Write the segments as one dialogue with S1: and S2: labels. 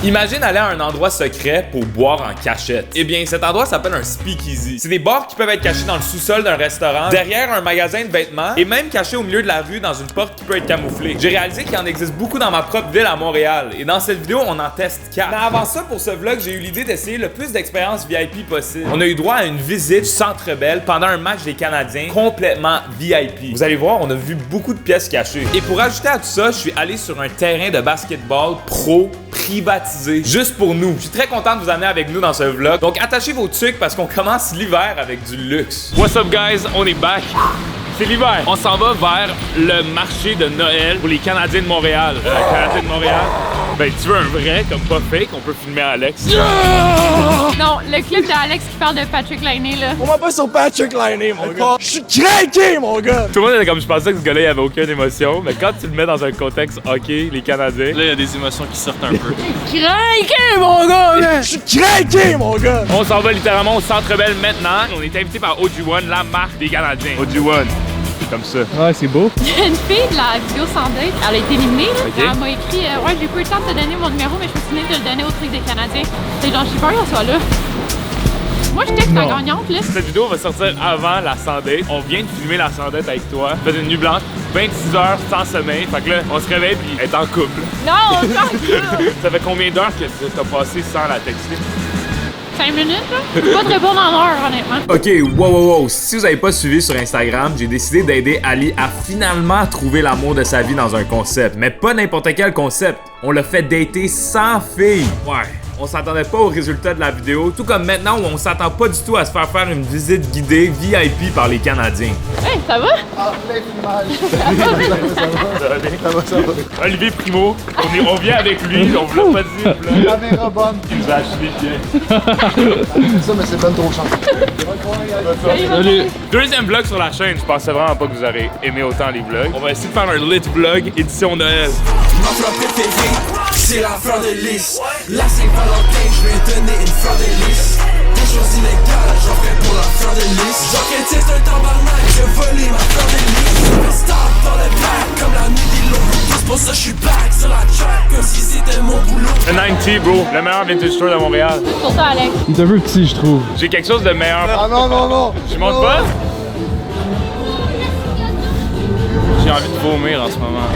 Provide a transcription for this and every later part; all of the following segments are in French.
S1: Imagine aller à un endroit secret pour boire en cachette. Eh bien, cet endroit s'appelle un speakeasy. C'est des bars qui peuvent être cachés dans le sous-sol d'un restaurant, derrière un magasin de vêtements et même cachés au milieu de la rue dans une porte qui peut être camouflée. J'ai réalisé qu'il en existe beaucoup dans ma propre ville à Montréal et dans cette vidéo, on en teste 4. Mais avant ça, pour ce vlog, j'ai eu l'idée d'essayer le plus d'expériences VIP possible. On a eu droit à une visite du Centre Bell pendant un match des Canadiens complètement VIP. Vous allez voir, on a vu beaucoup de pièces cachées. Et pour ajouter à tout ça, je suis allé sur un terrain de basketball pro privatisé juste pour nous. Je suis très content de vous amener avec nous dans ce vlog. Donc attachez vos tucs parce qu'on commence l'hiver avec du luxe. What's up guys, on est back. C'est l'hiver. On s'en va vers le marché de Noël pour les Canadiens de Montréal. Canadiens de Montréal. Ben, tu veux un vrai, comme pas fake, on peut filmer Alex.
S2: Non, le clip d'Alex qui parle de Patrick Laine, là.
S3: On va pas sur Patrick Laine, mon gars. Je suis craqué, mon gars.
S1: Tout le monde était comme, je pensais que ce gars-là, il avait aucune émotion, mais quand tu le mets dans un contexte hockey, les Canadiens, là, il y a des émotions qui sortent un peu.
S2: Craqué, mon gars!
S3: Je suis craqué, mon gars.
S1: On s'en va littéralement au Centre Bell maintenant. On est invité par OG1, la marque des Canadiens. OG1. Comme ça.
S4: Ouais, c'est beau.
S2: Il y a une fille de la vidéo sans date, elle a été éliminée. Là.
S1: Okay.
S2: Elle m'a écrit ouais, j'ai pas eu le temps de te donner mon numéro, mais je me souviens de le donner au truc des Canadiens. C'est genre, j'ai peur qu'elle soit là. Moi, je texte la gagnante, là.
S1: Cette vidéo va sortir avant la sans date. On vient de filmer la sans date avec toi. Ça fait une nuit blanche, 26 heures sans sommeil. Fait que là, on se réveille puis elle est en couple.
S2: Non, pas en couple.
S1: Ça fait combien d'heures que t'as passé sans la texter?
S2: 5 minutes, là. Je peux pas te répondre en heure, honnêtement.
S1: Ok, wow. Si vous avez pas suivi sur Instagram, j'ai décidé d'aider Ali à finalement trouver l'amour de sa vie dans un concept. Mais pas n'importe quel concept. On l'a fait dater sans fille. Ouais. On s'attendait pas au résultat de la vidéo, tout comme maintenant où on s'attend pas du tout à se faire faire une visite guidée VIP par les Canadiens.
S2: Hey, ça va?
S3: Ah, ça va.
S1: Olivier Primo, on vient avec lui, on vous l'a pas dit.
S3: Caméra bonne.
S1: Il nous a acheté bien.
S3: Ça, mais c'est pas trop chance.
S1: Salut. Deuxième vlog sur la chaîne, je pensais vraiment pas que vous aurez aimé autant les vlogs. On va essayer de faire un lit vlog édition Noël.
S5: Ma fleur préférée, c'est la fleur de lys. La Saint-Valentin, je vais donner une fleur de lys. Des choses illégales, j'en ferai pour la fleur de lys. Genre qu'elle tient un tabarnak, je volé ma fleur de lys. Je start dans le bac, comme la nuit des loups. C'est pour ça que je suis back sur la track, comme si c'était mon boulot.
S1: Le 90, bro, le meilleur vintage store de Montréal.
S2: C'est pour ça, Alex.
S4: Il est un peu petit, je trouve.
S1: J'ai quelque chose de meilleur.
S3: Ah non.
S1: Je monte pas? J'ai envie de vomir en ce moment.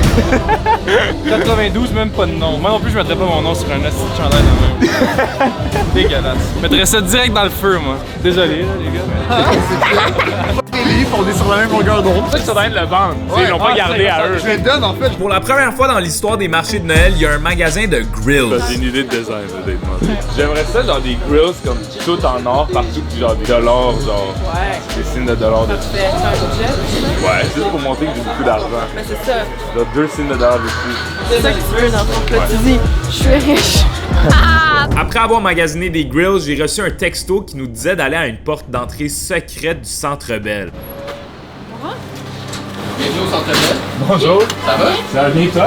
S4: 92, même pas de nom. Moi non plus, je mettrais pas mon nom sur un assis de chandail de même. Dégueulasse. Je mettrais ça direct dans le feu, moi. Désolé, là, les gars.
S3: Les livres, on est sur la même longueur d'onde.
S1: C'est ça que ça doit être le vendre. Ils l'ont pas gardé à eux.
S3: Je les donne, en fait.
S1: Pour la première fois dans l'histoire des marchés de Noël, il y a un magasin de grills. J'ai une idée de design, honnêtement. J'aimerais ça, genre des grills comme tout en or, partout, puis genre des dollars, genre. Ouais. Des signes de dollars dessus.
S6: C'est un budget.
S1: Ouais, c'est juste pour montrer que j'ai beaucoup d'argent.
S6: Mais c'est ça.
S1: Genre 2 signes de dollars dessus.
S6: C'est ça que tu veux dans ton plat. Tu dis, je suis riche.
S1: Après avoir magasiné des grills, j'ai reçu un texto qui nous disait d'aller à une porte d'entrée secrète du Centre Bell.
S7: Bienvenue au Centre Bell.
S1: Bonjour.
S7: Ça va?
S1: Ça va bien, toi?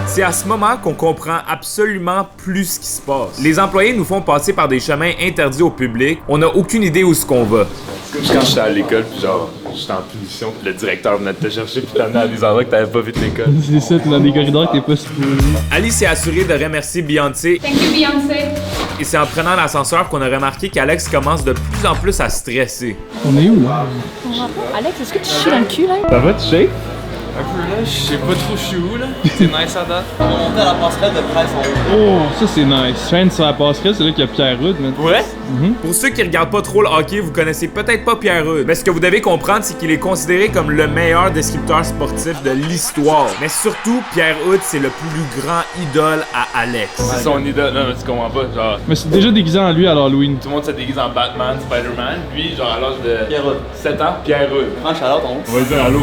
S1: C'est à ce moment qu'on comprend absolument plus ce qui se passe. Les employés nous font passer par des chemins interdits au public. On n'a aucune idée où est-ce qu'on va. C'est comme quand j'étais à l'école, puis genre, j'étais en punition, puis le directeur venait de te chercher, puis t'amener à des endroits que t'avais pas vu de l'école.
S4: C'est ça, t'es dans des corridors que t'es pas supposé.
S1: Ali s'est assuré de remercier Beyoncé.
S2: Thank you, Beyoncé.
S1: Et c'est en prenant l'ascenseur qu'on a remarqué qu'Alex commence de plus en plus à stresser.
S4: On est où, là?
S2: Alex, est-ce que tu chies dans le cul, là?
S1: Ça va, tu shakes?
S7: Un peu là, je sais pas trop je suis où là. C'est nice à date.
S3: On va monter à la passerelle de presse en haut.
S4: Oh, ça c'est nice. Chaîne sur la passerelle, c'est là qu'il y a Pierre-Rude, man.
S1: Ouais? Pour ceux qui regardent pas trop le hockey, vous connaissez peut-être pas Pierre-Rude. Mais ce que vous devez comprendre, c'est qu'il est considéré comme le meilleur descripteur sportif de l'histoire. Mais surtout, Pierre-Rude, c'est le plus grand idole à Alex. C'est son idole. Non, mais tu comprends pas, genre...
S4: Mais c'est déjà déguisé en lui à l'Halloween.
S1: Tout le monde se déguise en Batman, Spider-Man. Lui, genre à l'âge de...
S3: Pierre-Rude.
S1: 7 ans, Pierre-Rude.
S3: Franche alors, ton.
S1: On va dire allô.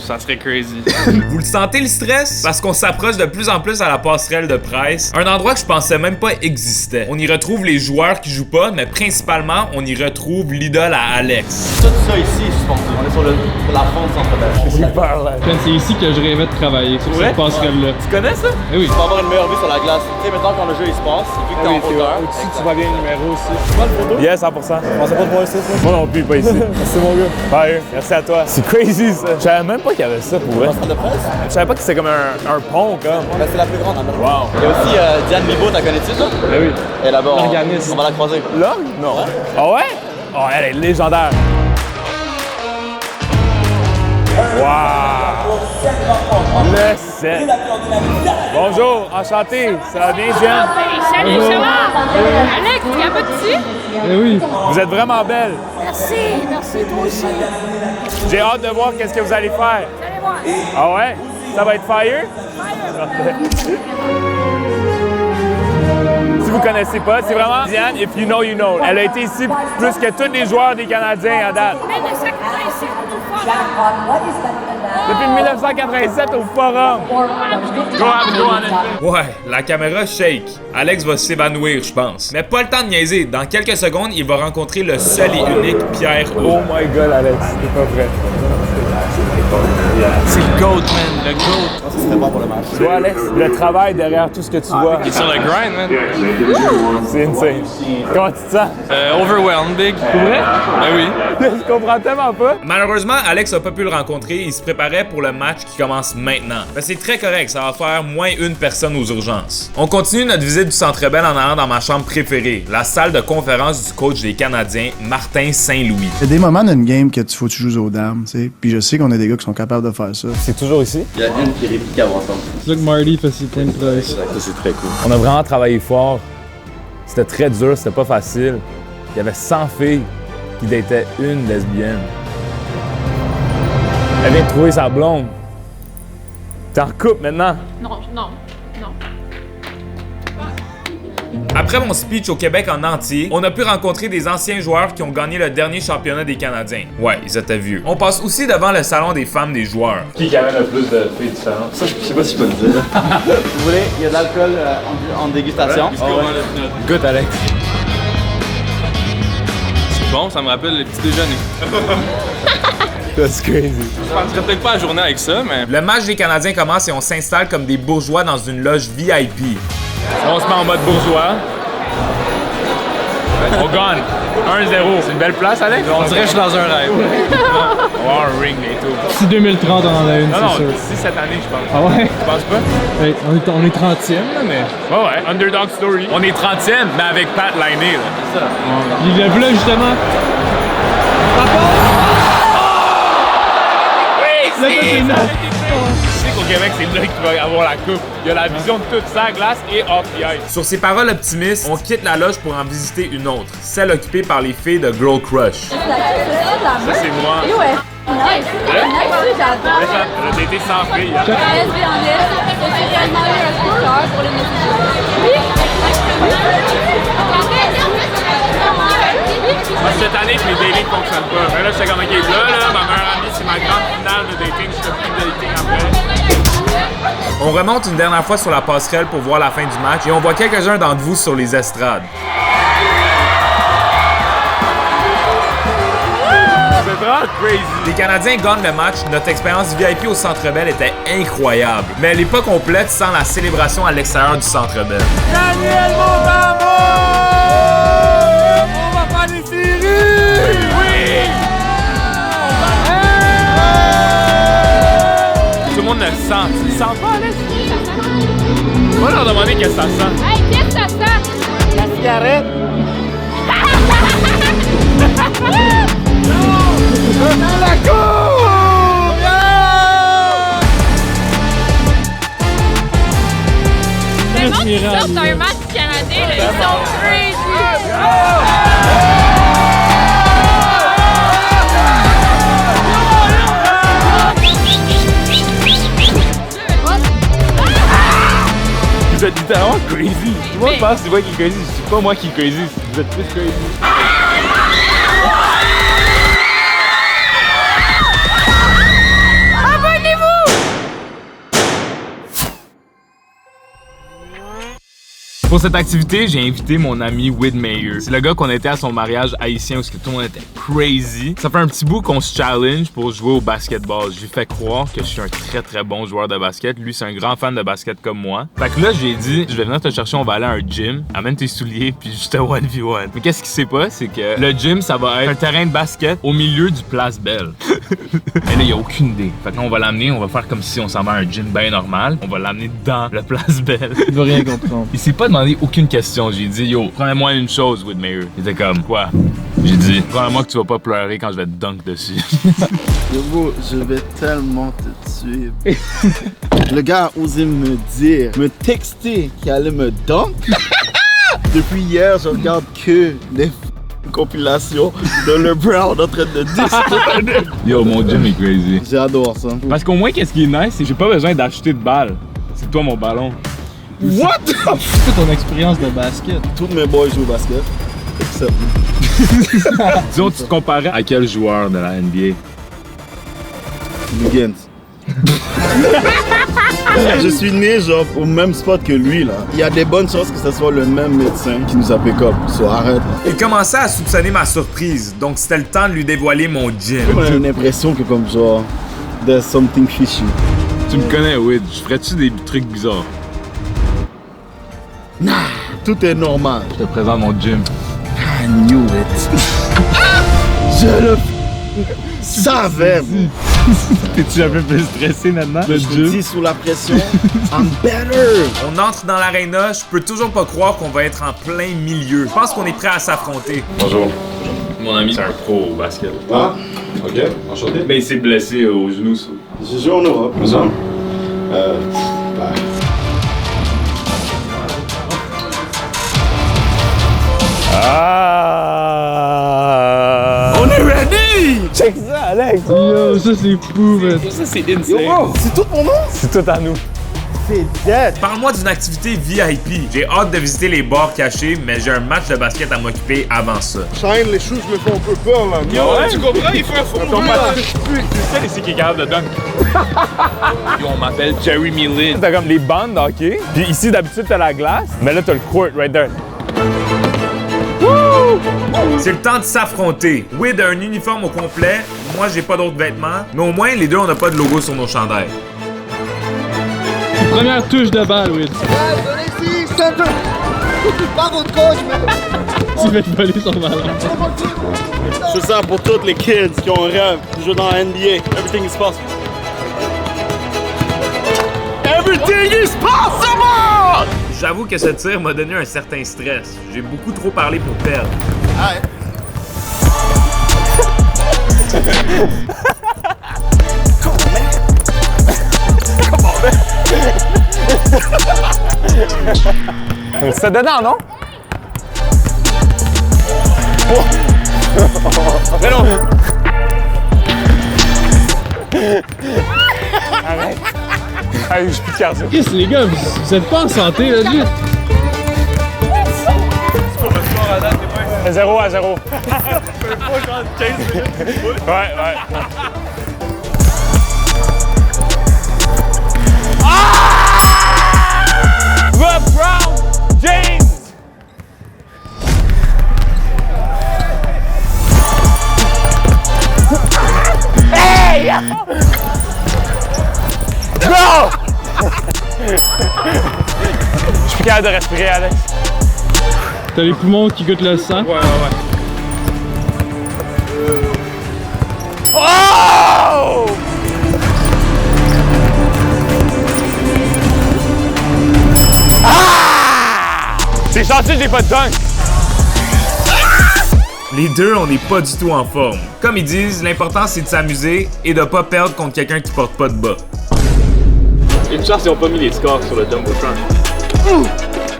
S7: Ça serait crazy.
S1: Vous le sentez le stress? Parce qu'on s'approche de plus en plus à la passerelle de presse. Un endroit que je pensais même pas existait. On y retrouve les joueurs qui jouent pas, mais principalement, on y retrouve l'idole à Alex.
S3: Tout ça ici, je pense. On est sur la fond du Centre Bell.
S1: Super là.
S4: C'est ici que je rêvais de travailler, sur cette passerelle-là.
S1: Tu connais ça?
S4: Eh oui.
S3: Tu vas avoir une meilleure vue sur la glace. Tu sais, maintenant quand le jeu il se passe, vu que t'es en hauteur.
S4: Au-dessus, tu vois bien le numéro aussi.
S3: Tu vois le photo?
S1: Yeah, 100%.
S3: On sait pas de voir ici, ça.
S1: Moi non plus, pas ici.
S3: C'est mon gars.
S1: Bye, merci à toi. C'est crazy ça. Je savais même pas pas qu'il y avait ça pour vrai.
S3: Centre de presse?
S1: Je savais pas que c'était comme un pont, comme.
S3: Ben, c'est la plus grande en Amérique.
S1: Wow.
S3: Il y a aussi Diane Libaud, t'as connais-tu ça?
S1: Ben oui.
S3: Elle est là-bas.
S4: L'organisme.
S3: On va la croiser.
S1: Là? Non. Ah ouais? Oh, elle est légendaire. Wow! Le 7. Bonjour, enchanté. Ça va bien, Diane?
S2: Salut, ça va? Alex, tu capotes-tu?
S4: Eh oui.
S1: Vous êtes vraiment belle.
S2: Merci, toi aussi.
S1: J'ai hâte de voir qu'est-ce que vous allez faire.
S2: Allez voir.
S1: Ah ouais? Ça va être fire? Parfait. Si vous connaissez pas, c'est vraiment Diane, if you know, you know. Elle a été ici plus que tous les joueurs des Canadiens à date.
S2: 1987,
S1: Depuis 1987 au Forum. Ouais, la caméra shake. Alex va s'évanouir, je pense. Mais pas le temps de niaiser. Dans quelques secondes, il va rencontrer le seul et unique Pierre O.
S7: Oh my god, Alex, c'est pas vrai.
S4: C'est le GOAT, man. Le GOAT.
S3: Ça serait bon pour le match.
S1: Tu vois, Alex, le travail derrière tout ce que tu vois,
S4: Il est sur le grind, man.
S1: c'est insane. Comment tu te sens?
S4: Overwhelmed, big. Pour vrai? Ben oui.
S1: Je comprends tellement pas. Malheureusement, Alex a pas pu le rencontrer. Il se préparait pour le match qui commence maintenant. Mais c'est très correct, ça va faire moins une personne aux urgences. On continue notre visite du Centre Bell en allant dans ma chambre préférée, la salle de conférence du coach des Canadiens, Martin Saint-Louis.
S8: Il y a des moments d'une game que tu faut que tu joues aux dames, tu sais. Puis je sais qu'on a des gars qui sont capables de faire ça.
S1: C'est toujours ici?
S3: Il y a une qui est réplicable ensemble.
S4: C'est là que Marty fait ses plein de places.
S3: Ça, c'est très cool.
S1: On a vraiment travaillé fort. C'était très dur, c'était pas facile. Il y avait 100 filles qui dataient une lesbienne. Elle vient de trouver sa blonde. T'es en couple maintenant?
S2: Non.
S1: Après mon speech au Québec en entier, on a pu rencontrer des anciens joueurs qui ont gagné le dernier championnat des Canadiens. Ouais, ils étaient vieux. On passe aussi devant le salon des femmes des joueurs.
S7: Qui amène le plus de filles différentes?
S3: Ça, je sais pas si je peux le dire. Vous voulez, il y a de l'alcool en dégustation.
S1: Good, Alex.
S4: C'est bon, ça me rappelle le petit déjeuner.
S1: That's crazy.
S4: Je passerai peut-être pas la journée avec ça, mais...
S1: Le match des Canadiens commence et on s'installe comme des bourgeois dans une loge VIP. On se met en mode bourgeois. On gagne. 1-0. C'est une belle place, Alex?
S4: On dirait que je suis dans un rêve.
S1: On va avoir un ring bientôt.
S9: Si 2030 on en a une,
S1: Non,
S9: c'est sûr.
S1: si cette année, je pense.
S9: Ah ouais?
S1: Tu penses pas?
S9: Hey, on est 30e, là, mais...
S1: Ouais, underdog story. On est 30e, mais avec Pat Lainé, là. C'est ça.
S9: Il lève là, justement.
S1: Oui, c'est ça! Je sais qu'au Québec, c'est là qu'il va avoir la coupe. Il y a la vision de toute sa glace et off the ice. Sur ces paroles optimistes, on quitte la loge pour en visiter une autre, celle occupée par les filles de Girl Crush. Ça, c'est moi. Elle a daté 100 filles. Hein? Cette année, mes datings ne fonctionnent pas. Mais là, je sais comment il est là. Ma meilleure amie, c'est ma grande finale de dating. Je fais plus de dating après. On remonte une dernière fois sur la passerelle pour voir la fin du match et on voit quelques-uns d'entre vous sur les estrades. C'est vraiment crazy. Les Canadiens gagnent le match. Notre expérience VIP au Centre Bell était incroyable. Mais elle n'est pas complète sans la célébration à l'extérieur du Centre Bell. Daniel Montambo! On va faire des séries! Oui! Tout le monde le sent. Tu le sens pas, Alex? On va leur demander qu'est-ce que ça sent.
S2: Hey, qu'est-ce que ça sent?
S3: La cigarette.
S1: Dans la cour!
S2: Le monde qui sort d'un match du Canadien, là, ils sont crazy!
S1: Vous êtes littéralement crazy. Tout le monde pense que c'est moi qui est crazy. C'est pas moi qui est crazy. Vous êtes plus crazy. Pour cette activité, j'ai invité mon ami Whit Mayer. C'est le gars qu'on était à son mariage haïtien où tout le monde était crazy. Ça fait un petit bout qu'on se challenge pour jouer au basketball. Je lui fais croire que je suis un très bon joueur de basket. Lui, c'est un grand fan de basket comme moi. Fait que là, j'ai dit, je vais venir te chercher, on va aller à un gym. Amène tes souliers, puis juste 1v1. Mais qu'est-ce qui sait pas, c'est que le gym, ça va être un terrain de basket au milieu du Place Belle. Et là, il a aucune idée. Fait que là, on va l'amener, on va faire comme si on s'en va à un gym bien normal. On va l'amener dans le Place Belle.
S9: Il veut rien comprendre.
S1: Il s'est pas demandé aucune question. J'ai dit, yo, promets-moi une chose, Whit Mayer. Il était comme, quoi? J'ai dit, promets-moi que tu vas pas pleurer quand je vais te dunk dessus.
S3: Yo bro, je vais tellement te tuer. Le gars a osé me dire, me texter qu'il allait me dunk. Depuis hier, je regarde que des compilations de LeBron en train de dire.
S1: Yo, mon gym est crazy.
S3: J'adore ça.
S1: Parce qu'au moins, qu'est-ce qui est nice, c'est que j'ai pas besoin d'acheter de balles. C'est toi mon ballon.
S3: What?
S9: C'est ton expérience de basket.
S3: Tous mes boys jouent au basket. Except.
S1: Disons, tu te comparais à quel joueur de la NBA?
S3: Wiggins. Je suis né genre au même spot que lui là. Il y a des bonnes chances que ce soit le même médecin qui nous a pick-up. So arrête là.
S1: Il commençait à soupçonner ma surprise, donc c'était le temps de lui dévoiler mon gym.
S3: J'ai une impression que comme genre there's something fishy.
S1: Tu me connais, Whit, je ferais-tu des trucs bizarres?
S3: Nah, tout est normal.
S1: Je te présente mon gym.
S3: I knew it. Je le savais.
S1: T'es-tu un peu plus stressé maintenant?
S3: Je te dis sous la pression, I'm better.
S1: On entre dans l'aréna, je peux toujours pas croire qu'on va être en plein milieu. Je pense qu'on est prêt à s'affronter. Bonjour. Mon ami, c'est un pro au basket.
S3: Ah, ok, enchanté.
S1: Mais il s'est blessé au genou.
S3: J'ai joué en Europe, me semble.
S1: On est ready!
S3: Check ça, Alex.
S9: Yo, ça c'est fou, man.
S1: Ça, c'est insane.
S3: Yo, c'est tout mon nom?
S1: C'est tout à nous.
S3: C'est dead.
S1: Parle-moi d'une activité VIP. J'ai hâte de visiter les bars cachés, mais j'ai un match de basket à m'occuper avant ça.
S3: Shine, les choses me font un peu peur là.
S1: Yo, tu comprends? Il faut un fond de Tu sais qui est capable de dunk. Yo, on m'appelle Jerry Millen. T'as comme les bandes d'hockey. Puis ici, d'habitude, t'as la glace. Mais là, t'as le court right there. C'est le temps de s'affronter. Whit a un uniforme au complet. Moi, j'ai pas d'autres vêtements. Mais au moins, les deux, on n'a pas de logo sur nos chandails.
S9: Première touche de balle, Will.
S3: Venez ici, center. Pas votre coach, mais...
S9: Tu vas te voler son ballon.
S3: C'est ça pour tous les kids qui ont un rêve de jouer dans la NBA. Everything is possible. Everything is possible!
S1: J'avoue que ce tir m'a donné un certain stress. J'ai beaucoup trop parlé pour perdre.
S3: Alright.
S1: C'est dedans, non? Mais non! Arrête! Allez, je suis plus de carte.
S9: Qu'est-ce les gars, vous êtes pas en santé, là, juste?
S1: 0 à 0. Ouais. LeBron James! Hey! Go! Je suis plus capable de respirer, Alex.
S9: T'as les poumons qui goûtent le sang?
S1: Ouais. Oh! Ah! C'est chanceux, j'ai pas de dunk. Les deux, on n'est pas du tout en forme. Comme ils disent, l'important c'est de s'amuser et de pas perdre contre quelqu'un qui porte pas de bas. Une chance, ils ont pas mis les scores sur le Jumbotron.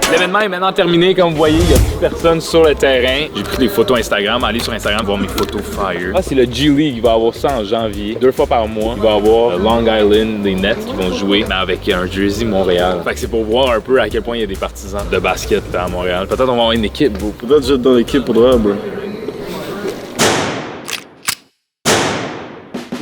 S1: L'événement est maintenant terminé, comme vous voyez, il n'y a plus personne sur le terrain. J'ai pris des photos Instagram, allez sur Instagram voir mes photos fire. Ah, c'est le G-League, il va y avoir ça en janvier, 2 fois par mois. Il va y avoir Long Island, les Nets qui vont jouer, mais avec un jersey Montréal. Fait que c'est pour voir un peu à quel point il y a des partisans de basket à Montréal. Peut-être on va avoir une équipe, bro.
S3: Peut-être j'être dans l'équipe pour de vrai, bro.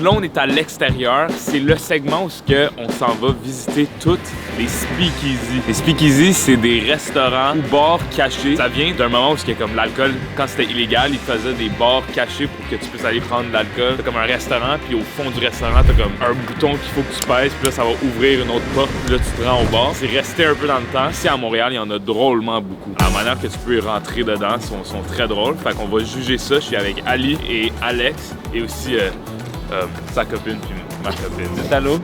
S1: Là, on est à l'extérieur. C'est le segment où on s'en va visiter toutes les speakeasy. Les speakeasy, c'est des restaurants ou bars cachés. Ça vient d'un moment où il y a comme l'alcool, quand c'était illégal, ils faisaient des bars cachés pour que tu puisses aller prendre de l'alcool. T'as comme un restaurant, puis au fond du restaurant, t'as comme un bouton qu'il faut que tu pèses, puis là, ça va ouvrir une autre porte, puis là, tu te rends au bar. C'est resté un peu dans le temps. Ici, à Montréal, il y en a drôlement beaucoup. La manière que tu peux y rentrer dedans sont très drôles. Fait qu'on va juger ça. Je suis avec Ali et Alex, et aussi sa copine, puis ma copine. Dites allô?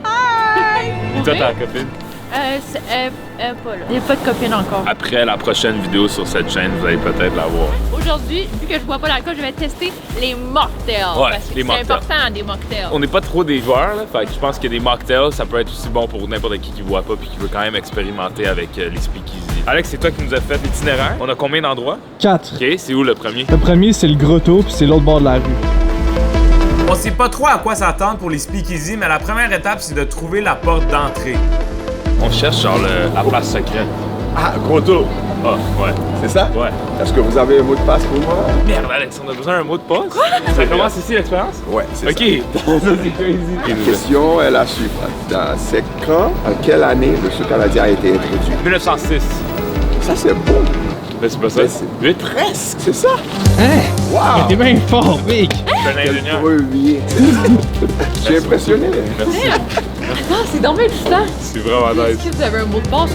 S2: Hi!
S1: Et toi, ta copine?
S2: Pas là. Il n'y a pas de copine encore.
S1: Après la prochaine vidéo sur cette chaîne, vous allez peut-être la voir.
S2: Aujourd'hui, vu que je bois pas d'alcool, je vais tester les mocktails.
S1: Ouais,
S2: parce que
S1: les
S2: c'est
S1: mocktails.
S2: important, des mocktails.
S1: On n'est pas trop des joueurs, là, fait que je pense que des mocktails, ça peut être aussi bon pour n'importe qui boit pas puis qui veut quand même expérimenter avec les speakeasy. Alex, c'est toi qui nous as fait l'itinéraire. On a combien d'endroits?
S9: 4.
S1: Ok, c'est où le premier?
S9: Le premier, c'est le grotto, puis c'est l'autre bord de la rue.
S1: On sait pas trop à quoi s'attendre pour les speakeasy, mais la première étape, c'est de trouver la porte d'entrée. On cherche genre la place secrète.
S10: Ah, grotto.
S1: Ah, ouais.
S10: C'est ça?
S1: Ouais.
S10: Est-ce que vous avez un mot de passe pour moi?
S1: Merde, Alex, on a besoin d'un mot de passe? Quoi? Ça commence ici l'expérience?
S10: Ouais, c'est
S1: Ok.
S10: ça.
S1: Ça, c'est crazy.
S10: La question est la suivante. C'est quand, en quelle année le sucre canadien a été introduit?
S1: 1906.
S10: Ça, c'est bon.
S1: Mais c'est pas ça.
S10: Mais c'est
S1: 8.
S10: presque, c'est ça.
S9: Hein?
S10: Wow!
S9: T'es bien fort, Vic!
S1: Je suis un ingénieur.
S10: Brevier. Je suis impressionné.
S1: Merci.
S2: Ah, c'est dommage du temps.
S1: C'est vraiment nice.
S2: Est-ce que vous avez un mot de passe?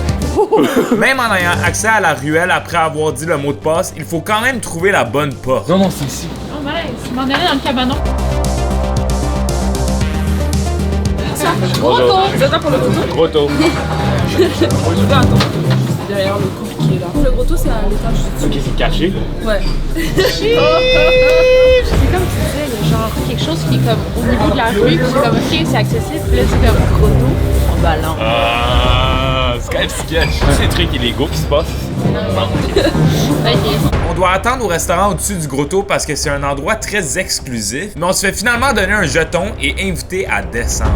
S1: Même en ayant accès à la ruelle après avoir dit le mot de passe, il faut quand même trouver la bonne porte.
S7: Non, c'est ici.
S2: Oh, mince, je m'en allais dans le cabanon.
S1: Bonjour.
S6: Vous êtes là pour le grotto?
S1: Grotto.
S6: Derrière le couple qui est là. Le grotto, c'est à l'étage du
S1: Ok, c'est caché.
S6: Ouais.
S2: C'est comme tu disais, il y a genre quelque chose qui est comme au niveau de la rue, puis c'est comme ok, c'est accessible, puis là c'est comme grotto en ballon.
S1: Ah, c'est quand même sketch. C'est des trucs illégaux qui se passent.
S2: Ok.
S1: On doit attendre au restaurant au-dessus du grotto parce que c'est un endroit très exclusif, mais on se fait finalement donner un jeton et invité à descendre.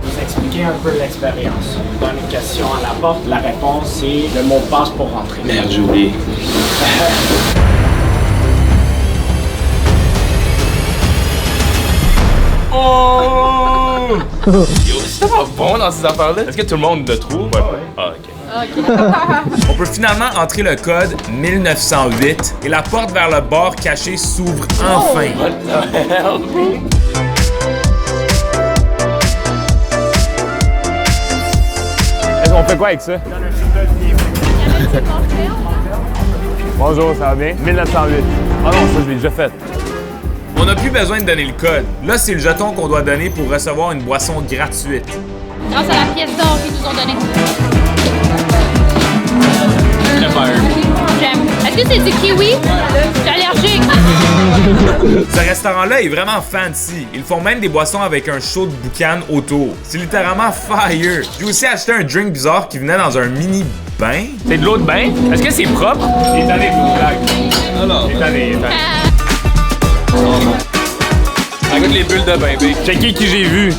S11: Vous expliquer un peu l'expérience. On donne une question à la porte, la réponse c'est le mot de passe pour rentrer.
S1: Merde, j'ai oublié. Oh! C'est pas bon dans ces affaires-là. Est-ce que tout le monde le trouve? Ouais. Ah, ok. On peut finalement entrer le code 1908 et la porte vers le bar caché s'ouvre enfin. What the hell? On fait quoi avec ça? Bonjour, ça va bien? 1908. Ah non, ça je l'ai déjà fait. On n'a plus besoin de donner le code. Là, c'est le jeton qu'on doit donner pour recevoir une boisson gratuite.
S2: Grâce à la pièce d'or qu'ils nous ont donnée.
S1: Très fire.
S2: J'aime. Est-ce que c'est du kiwi? Je suis allergique.
S1: Ce restaurant-là est vraiment fancy. Ils font même des boissons avec un show de boucan autour. C'est littéralement fire. J'ai aussi acheté un drink bizarre qui venait dans un mini bain. C'est de l'eau de bain? Est-ce que c'est propre? Il est tanné, vous blague. Alors. Il est tanné, il est tanné.
S7: Ça goûte les bulles de bain, Vic.
S1: Checkez qui j'ai vu.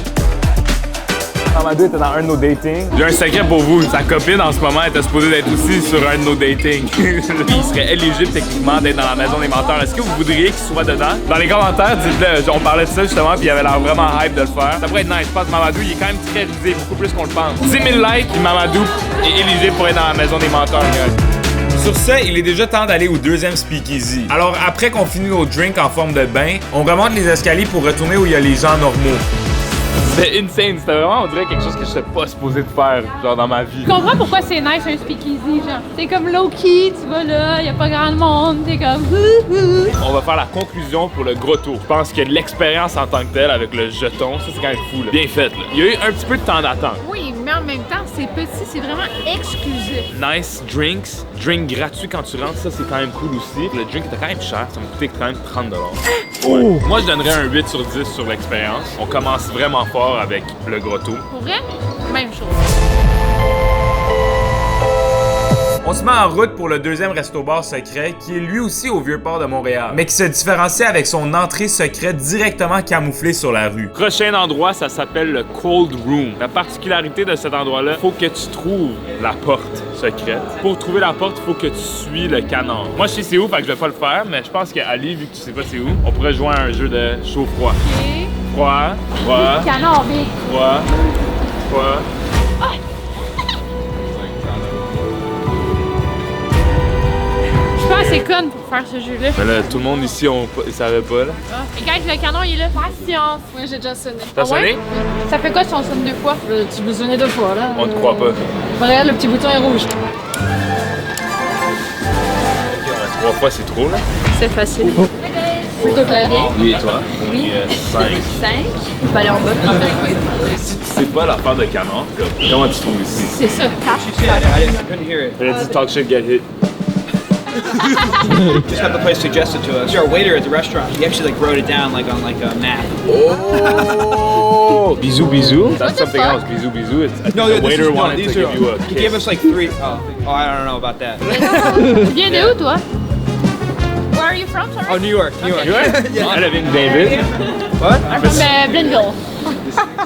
S1: Mamadou était dans un de nos datings. J'ai un secret pour vous. Sa copine, en ce moment, était supposée d'être aussi sur un de nos datings. Il serait éligible techniquement d'être dans la maison des menteurs. Est-ce que vous voudriez qu'il soit dedans? Dans les commentaires, dites-le. On parlait de ça justement, puis il avait l'air vraiment hype de le faire. Ça pourrait être nice. Je pense que Mamadou, il est quand même très risé, beaucoup plus qu'on le pense. 10 000 likes, puis Mamadou est éligible pour être dans la maison des menteurs. Sur ce, il est déjà temps d'aller au deuxième speakeasy. Alors, après qu'on finit nos drinks en forme de bain, on remonte les escaliers pour retourner où il y a les gens normaux. C'était insane, c'était vraiment, on dirait quelque chose que je n'étais pas supposé de faire, genre dans ma vie.
S2: Tu comprends pourquoi c'est nice un speakeasy, genre. C'est comme low-key, tu vas là, y a pas grand monde, t'es comme
S1: On va faire la conclusion pour le grotto. Je pense que l'expérience en tant que telle avec le jeton, ça c'est quand même fou, là. Bien fait, là. Il y a eu un petit peu de temps d'attente.
S2: Oui, mais en même temps, c'est petit, c'est vraiment exclusif.
S1: Nice drinks, drink gratuit quand tu rentres, ça c'est quand même cool aussi. Le drink était quand même cher, ça me coûtait quand même 30$. Ouais. Moi je donnerais un 8 sur 10 sur l'expérience. On commence vraiment fort avec le grotto.
S2: Pour vrai, même chose.
S1: On On se met en route pour le deuxième resto-bar secret, qui est lui aussi au Vieux-Port de Montréal, mais qui se différencie avec son entrée secrète directement camouflée sur la rue. Prochain endroit, ça s'appelle le Cold Room. La particularité de cet endroit-là, faut que tu trouves la porte secrète. Pour trouver la porte, il faut que tu suis le canard. Moi, je sais c'est où, fait que je vais pas le faire, mais je pense qu'Ali, vu que tu sais pas c'est où, on pourrait jouer à un jeu de chaud-froid.
S2: Ok.
S1: Froid, froid,
S2: Canard, big.
S1: froid, froid.
S2: Je suis pas assez conne pour faire ce jeu-là.
S1: Mais là, tout le monde ici, ils savaient pas, là.
S2: Ah. Et guys, le canard, il est là. Patience.
S6: Ouais, j'ai déjà sonné.
S1: T'as sonné?
S2: Ça fait quoi si on sonne 2 fois?
S6: Tu peux sonner 2 fois, là.
S1: On te croit pas.
S6: Regarde, le petit bouton est rouge.
S1: 3 fois, c'est trop, là.
S2: C'est facile.
S6: Plutôt clair.
S1: Oui, et toi?
S2: Oui.
S1: 5.
S2: 5. Je vais aller en bas.
S1: Si tu sais pas l'affaire de canard, comment tu trouves ici?
S2: C'est ça.
S4: I couldn't hear it.
S1: Elle a dit talk shit, get hit.
S4: Just got the place suggested to us. You're a waiter at the restaurant. He actually like wrote it down like on like a map.
S1: Oh! Bisou, bisou? That's something else. Bisou, bisou. It's,
S4: No,
S1: the
S4: this
S1: waiter
S4: is,
S1: wanted
S4: these
S1: to
S4: are.
S1: give you a
S4: He
S1: kiss.
S4: gave us like 3. Oh, I don't know about that.
S2: Tu viens de où, toi? Where are you from, sorry?
S4: Oh, New York, New York.
S1: Elle vient de David.
S4: What?
S2: I'm from Blainville.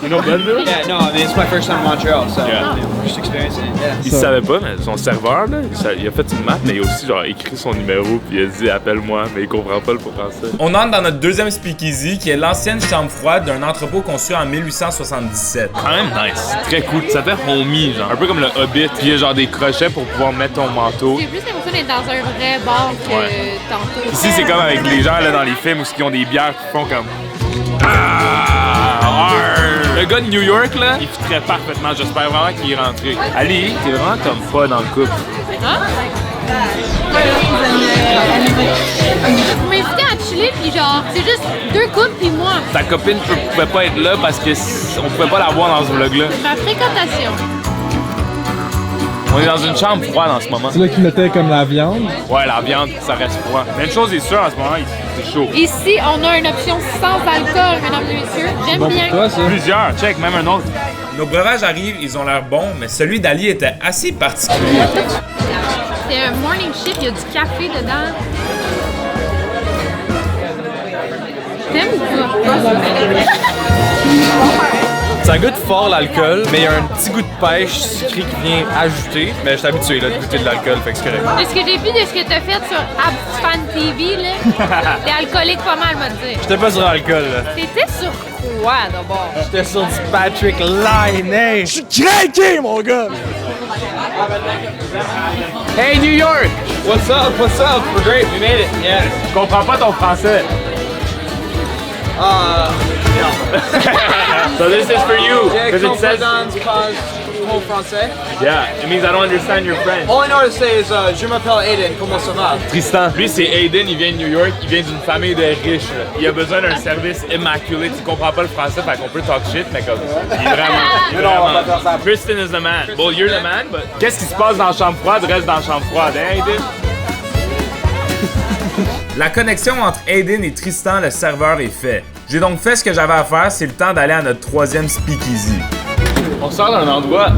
S1: You know Blainville?
S4: Yeah, no, I mean it's my first time in Montreal, so
S1: Yeah.
S4: just experiencing it. Yeah.
S1: Il savait pas, mais son serveur, là, il a fait une map, mais il a aussi genre écrit son numéro, puis il a dit appelle-moi, mais il comprend pas le français. On entre dans notre deuxième speakeasy, qui est l'ancienne chambre froide d'un entrepôt construit en 1877. Quand même nice, très cool. Ça fait homey, genre un peu comme le Hobbit. Puis il y a genre des crochets pour pouvoir mettre ton manteau.
S2: J'ai plus l'impression d'être dans un vrai bar que
S1: Ouais.
S2: tantôt.
S1: Ici, c'est comme avec les gens là dans les films où ils ont des bières qui font comme. Ah! Le gars de New York, là, il fitterait parfaitement. J'espère vraiment qu'il est rentré. Ali, t'es vraiment comme pas dans le couple.
S2: Hein? Vous m'invitez à chiller, puis genre, c'est juste 2 couples, puis moi.
S1: Ta copine pouvait pas être là parce que on pouvait pas la voir dans ce vlog-là.
S2: Ma fréquentation.
S1: On est dans une chambre froide en ce moment.
S9: C'est là qu'ils mettaient comme la viande.
S1: Ouais, la viande, ça reste froid. Mais une chose est sûre, en ce moment, c'est chaud.
S2: Ici, on a une option sans alcool, mesdames et messieurs. J'aime
S9: Bon
S2: bien.
S9: pour toi, ça.
S1: Plusieurs, check, même un autre. Nos breuvages arrivent, ils ont l'air bons, mais celui d'Ali était assez particulier.
S2: C'est un morning shit, il y a du café dedans. T'aimes ou pas?
S4: Ça goûte fort l'alcool, mais il y a un petit goût de pêche sucré qui vient ajouter. Mais je suis habitué là, de goûter de l'alcool, fait que c'est correct.
S2: De ce que j'ai vu de ce que t'as fait sur Abfan TV, là, t'es alcoolique pas mal, m'a dit.
S4: J'étais pas sur l'alcool là.
S2: T'étais sur quoi d'abord?
S4: J'étais sur du Patrick Laine. Je suis craqué, mon gars!
S1: Hey, New York!
S4: What's up? What's up? We're great. We made it. Yeah.
S1: Je comprends pas ton français. So this is for you. Because it says.
S4: Mon français.
S1: Yeah, it means I don't understand your French.
S4: All I know to say is je m'appelle Aiden. Comment ça va?
S1: Tristan. Lui, c'est Aiden, il vient de New York, il vient d'une famille de riches. Là. Il a besoin d'un service immaculé. Tu comprends pas le français, fait qu'on peut talk shit, mais comme. Il est vraiment. Tristan is the man. Well, you're the man, but. Qu'est-ce qui se passe dans la chambre froide reste dans la chambre froide, hein, Aiden? La connexion entre Aiden et Tristan, le serveur, est faite. J'ai donc fait ce que j'avais à faire, c'est le temps d'aller à notre troisième speakeasy. On sort d'un endroit.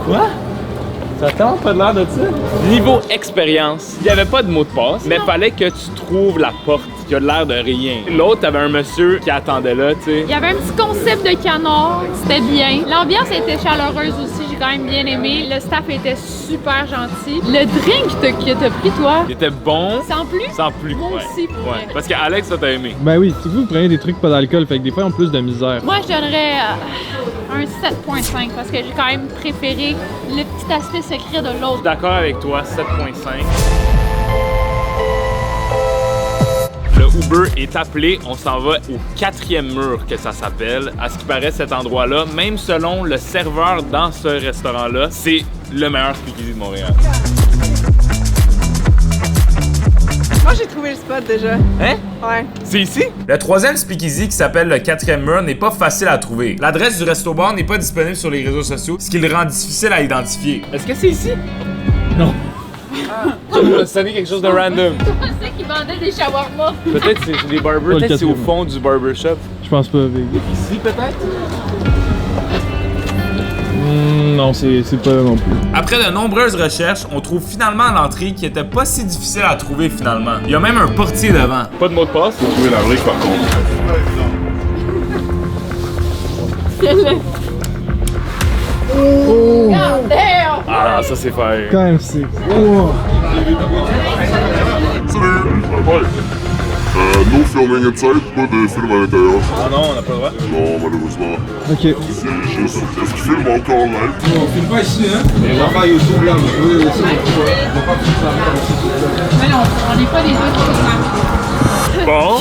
S1: Quoi? Ça t'a pas l'air de ça? Niveau expérience, il n'y avait pas de mot de passe, mais fallait que tu trouves la porte qui a l'air de rien. L'autre, t'avais un monsieur qui attendait là, tu sais.
S2: Il y avait un petit concept de canard, c'était bien. L'ambiance était chaleureuse aussi, j'ai quand même bien aimé. Le staff était super gentil. Le drink que t'as pris, toi,
S1: Il était bon.
S2: sans plus?
S1: Sans plus.
S2: Moi aussi, pour vrai.
S1: Parce qu'Alex, ça t'a aimé.
S9: Ben oui, si vous prenez des trucs pas d'alcool, fait que des fois ils ont plus de misère.
S2: Moi, je donnerais un 7.5 parce que j'ai quand même préféré le petit aspect secret de l'autre.
S1: D'accord avec toi, 7.5. Le Uber est appelé, on s'en va au 4e mur que ça s'appelle. À ce qui paraît, cet endroit-là, même selon le serveur dans ce restaurant-là, c'est le meilleur speakeasy de Montréal.
S6: Moi, j'ai trouvé le spot déjà.
S1: Hein?
S6: Ouais.
S1: C'est ici? Le troisième speakeasy qui s'appelle le 4e mur n'est pas facile à trouver. L'adresse du resto-bar n'est pas disponible sur les réseaux sociaux, ce qui le rend difficile à identifier. Est-ce que c'est ici? Non. Ça sonné quelque chose de random.
S2: Je pensais qu'ils vendaient des shawarma.
S1: Peut-être c'est des barbers, peut-être c'est au fond du barbershop.
S9: Je pense pas, Big.
S1: Ici peut-être?
S9: Non. non, c'est pas là non plus.
S1: Après de nombreuses recherches, on trouve finalement l'entrée qui était pas si difficile à trouver finalement. Il y a même un portier devant.
S4: Pas de mot de passe.
S10: Faut trouver la brique par contre.
S2: God damn!
S4: Ah, ça c'est fait.
S9: Quand même, c'est. Oh.
S10: Salut! No filming inside, pas de film à l'intérieur.
S4: Ah non, on n'a pas le droit.
S10: Non, malheureusement.
S9: Ok.
S10: C'est juste. Est-ce qu'il filme encore en live?
S7: On filme pas ici, hein? On va pas YouTube là, mais oui, aussi. On va pas filmer ça.
S2: Mais non, on n'est pas des autres.
S4: Bon.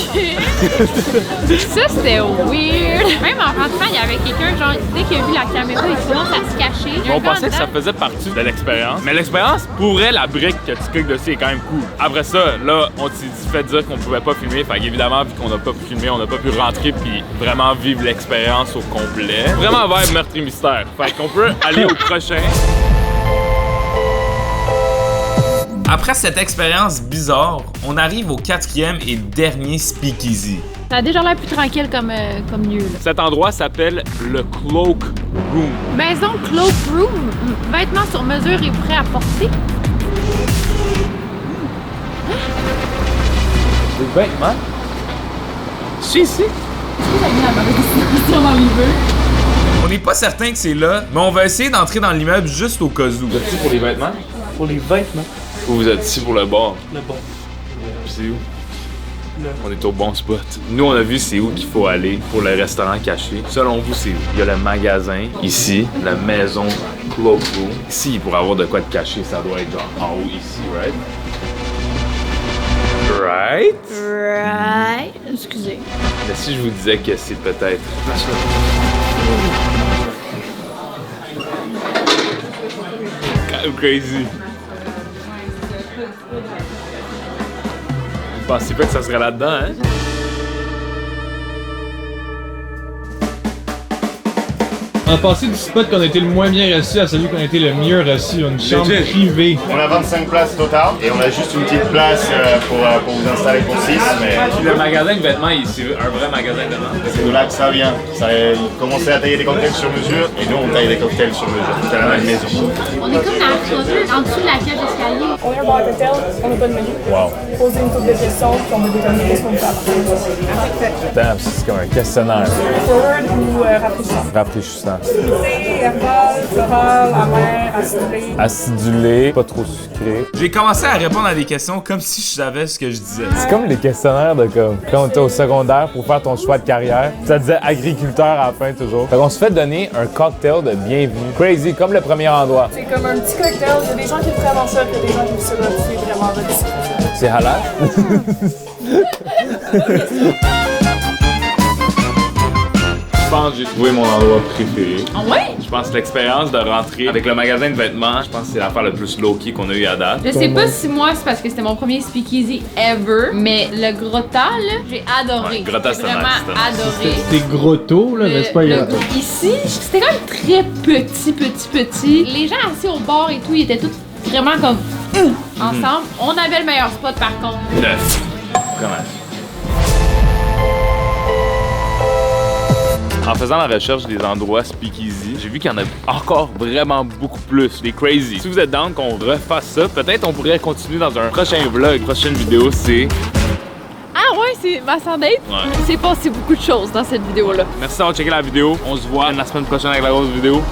S2: Ça, c'était weird. Même en rentrant, il y avait quelqu'un, genre, dès qu'il a vu la caméra, il commence à se cacher.
S4: On pensait que ça faisait partie de l'expérience. Mais l'expérience, pour vrai, la brique que tu cliques dessus est quand même cool. Après ça, là, on s'est fait dire qu'on pouvait pas filmer. Fait qu'évidemment, vu qu'on n'a pas pu filmer, on n'a pas pu rentrer puis vraiment vivre l'expérience au complet. Vraiment vibe meurtre et mystère. Fait qu'on peut aller au prochain.
S1: Après cette expérience bizarre, on arrive au 4e et dernier speakeasy.
S2: Ça a déjà l'air plus tranquille comme lieu, là.
S4: Cet endroit s'appelle le Cloak Room.
S2: Maison Cloak Room. Vêtements sur mesure et prêts à porter.
S4: Des vêtements? C'est ici?
S1: On n'est pas certain que c'est là, mais on va essayer d'entrer dans l'immeuble juste au cas où.
S4: Vous êtes ici pour les vêtements?
S7: Pour les vêtements.
S4: Ou vous êtes ici pour le bar?
S7: Le bon.
S4: C'est où? Là. On est au bon spot. Nous, on a vu c'est où qu'il faut aller pour le restaurant caché. Selon vous, c'est où? Il y a le magasin, ici, la maison Cloak Room. Ici, pour avoir de quoi te cacher, ça doit être genre en haut ici, right? Right?
S2: Right. Excusez.
S4: Mais si je vous disais que c'est peut-être... Kind of crazy. Vous pensez pas que ça serait là-dedans, hein?
S9: On a passé du spot qu'on a été le moins bien reçu à celui qu'on a été le mieux reçu, une chambre privée.
S12: On a 25 places total et on a juste une petite place pour vous installer pour 6. Mais
S4: le magasin de vêtements, c'est un vrai magasin de vêtements.
S12: c'est de là que ça vient. Ils commençaient à tailler des cocktails sur mesure et nous on taille des cocktails sur mesure. C'est la même maison.
S2: On est comme dans la clôture, en dessous de la cage d'escalier.
S13: On est un bar cocktail, on n'a pas de menu.
S1: Wow.
S13: Poser une couple de questions, puis on va déterminer qu'est-ce qu'on peut apporter.
S1: Damn, c'est comme un questionnaire.
S13: Forward ou rafraîchissant?
S1: Rafraîchissant.
S13: Fruité, herbal, floral, amer, acidulé.
S1: Acidulé, pas trop sucré. J'ai commencé à répondre à des questions comme si je savais ce que je disais.
S14: C'est comme les questionnaires de comme quand t'es au secondaire pour faire ton choix de carrière. Ça disait agriculteur à la fin toujours. Fait qu'on se fait donner un cocktail de bienvenue. Crazy, comme le premier endroit.
S13: C'est comme un petit cocktail. Il y a des gens qui aiment vraiment ça, puis il y a des gens qui aiment ça. C'est vraiment délicieux.
S14: C'est halal?
S4: Je pense que j'ai trouvé mon endroit préféré.
S2: Ah ouais?
S4: Je pense que l'expérience de rentrer avec le magasin de vêtements, je pense que c'est l'affaire le plus low-key qu'on a eu à date.
S2: Je sais pas si moi c'est parce que c'était mon premier speakeasy ever, mais le Grotta, là, j'ai adoré.
S4: Ouais, Grotta,
S2: j'ai
S4: c'était
S2: vraiment
S4: nice,
S2: adoré.
S9: C'était grotto, là, mais c'est pas grotto.
S2: Ici, c'était quand même très petit. Les gens assis au bar et tout, ils étaient tous vraiment comme ensemble. On avait le meilleur spot par contre.
S4: 9. Comment? En faisant la recherche des endroits speakeasy, j'ai vu qu'il y en a encore vraiment beaucoup plus, des crazy. Si vous êtes down qu'on refasse ça, peut-être on pourrait continuer dans un prochain vlog. Prochaine vidéo, c'est...
S2: Ah ouais, c'est ma sandate.
S4: Ouais.
S2: Il s'est passé beaucoup de choses dans cette vidéo-là.
S4: Merci d'avoir checké la vidéo. On se voit la semaine prochaine avec la grosse vidéo.